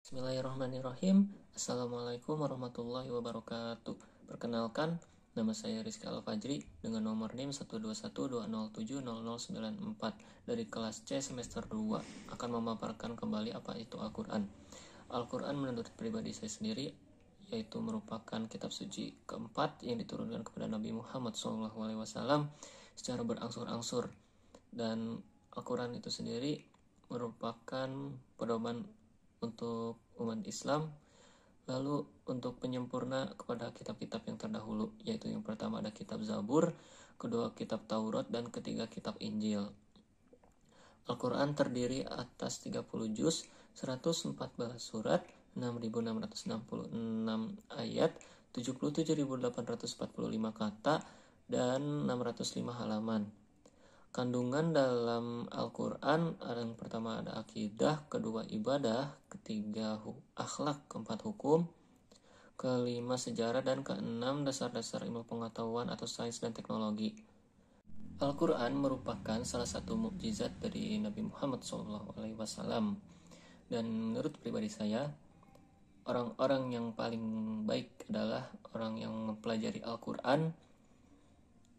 Bismillahirrahmanirrahim. Assalamualaikum warahmatullahi wabarakatuh. Perkenalkan, nama saya Rizky Al-Fajri dengan nomor NIM 12120700094 dari kelas C semester 2 akan memaparkan kembali apa itu Al-Quran. Al-Quran menurut pribadi saya sendiri yaitu merupakan kitab suci keempat yang diturunkan kepada Nabi Muhammad SAW secara berangsur-angsur, dan Al-Quran itu sendiri merupakan pedoman untuk umat Islam, lalu untuk penyempurna kepada kitab-kitab yang terdahulu, yaitu yang pertama ada kitab Zabur, kedua kitab Taurat, dan ketiga kitab Injil. Al-Quran terdiri atas 30 juz, 114 surat, 6.666 ayat, 77.845 kata, dan 605 halaman. Kandungan dalam Al-Quran yang pertama ada akidah, kedua ibadah, ketiga akhlak, keempat hukum, kelima sejarah, dan keenam dasar-dasar ilmu pengetahuan atau sains dan teknologi. Al-Quran merupakan salah satu mukjizat dari Nabi Muhammad SAW, dan menurut pribadi saya, orang-orang yang paling baik adalah orang yang mempelajari Al-Quran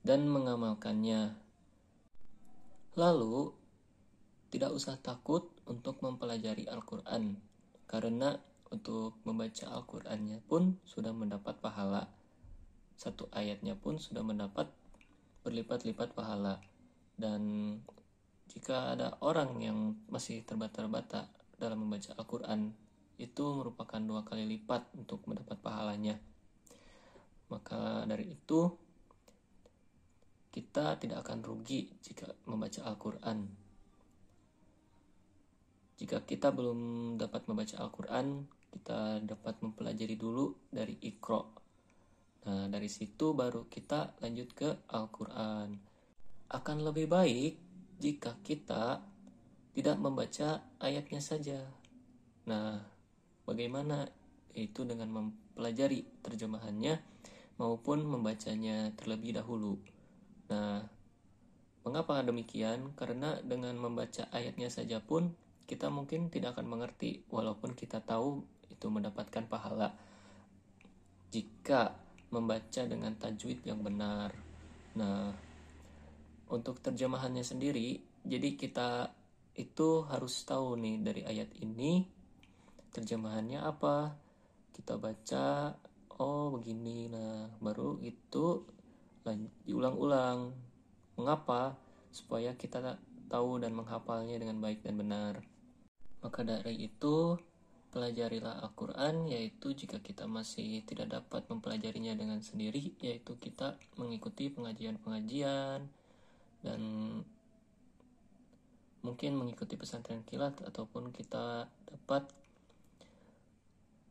dan mengamalkannya. Lalu, tidak usah takut untuk mempelajari Al-Quran, karena untuk membaca Al-Qurannya pun sudah mendapat pahala. Satu ayatnya pun sudah mendapat berlipat-lipat pahala. Dan jika ada orang yang masih terbata-bata dalam membaca Al-Quran, itu merupakan 2 kali lipat untuk mendapat pahalanya. Maka dari itu, kita tidak akan rugi jika membaca Al-Quran. Jika kita belum dapat membaca Al-Quran, kita dapat mempelajari dulu dari Iqra. Nah, dari situ baru kita lanjut ke Al-Quran. Akan lebih baik jika kita tidak membaca ayatnya saja. Nah, bagaimana? Yaitu dengan mempelajari terjemahannya maupun membacanya terlebih dahulu. Nah, mengapa demikian? Karena dengan membaca ayatnya saja pun kita mungkin tidak akan mengerti, walaupun kita tahu itu mendapatkan pahala jika membaca dengan tajwid yang benar. Nah, untuk terjemahannya sendiri, jadi kita itu harus tahu nih dari ayat ini terjemahannya apa. Kita baca, oh begini, nah baru itu diulang-ulang. Mengapa? Supaya kita tahu dan menghafalnya dengan baik dan benar. Maka dari itu, pelajarilah Al-Quran, yaitu jika kita masih tidak dapat mempelajarinya dengan sendiri, yaitu kita mengikuti pengajian-pengajian dan mungkin mengikuti pesantren kilat, ataupun kita dapat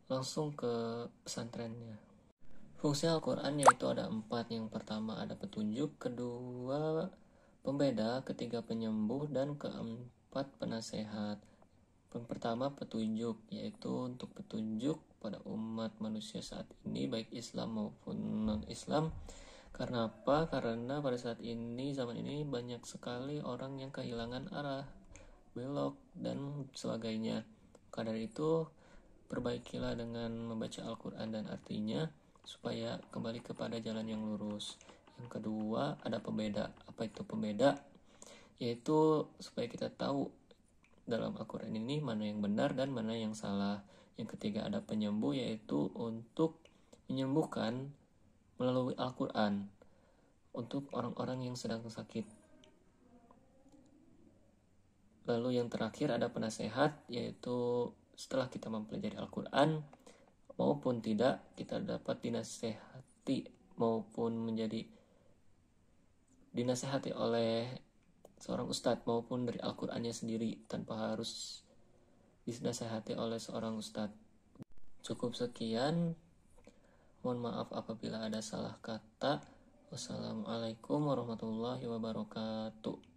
langsung ke pesantrennya. Fungsi Al-Quran yaitu ada 4. Yang pertama ada petunjuk, kedua pembeda, ketiga penyembuh, dan keempat penasehat. Yang pertama petunjuk, yaitu untuk petunjuk pada umat manusia saat ini, baik Islam maupun non-Islam. Karena apa? Karena pada saat ini, zaman ini, banyak sekali orang yang kehilangan arah, belok, dan sebagainya. Maka dari itu, perbaikilah dengan membaca Al-Quran dan artinya, supaya kembali kepada jalan yang lurus. Yang kedua ada pembeda. Apa itu pembeda? Yaitu supaya kita tahu dalam Al-Quran ini mana yang benar dan mana yang salah. Yang ketiga ada penyembuh, yaitu untuk menyembuhkan melalui Al-Quran untuk orang-orang yang sedang sakit. Lalu yang terakhir ada penasehat, yaitu setelah kita mempelajari Al-Quran maupun tidak, kita dapat dinasehati maupun menjadi dinasehati oleh seorang ustadz maupun dari Al-Qurannya sendiri tanpa harus dinasehati oleh seorang ustadz. Cukup sekian, mohon maaf apabila ada salah kata. Wassalamualaikum warahmatullahi wabarakatuh.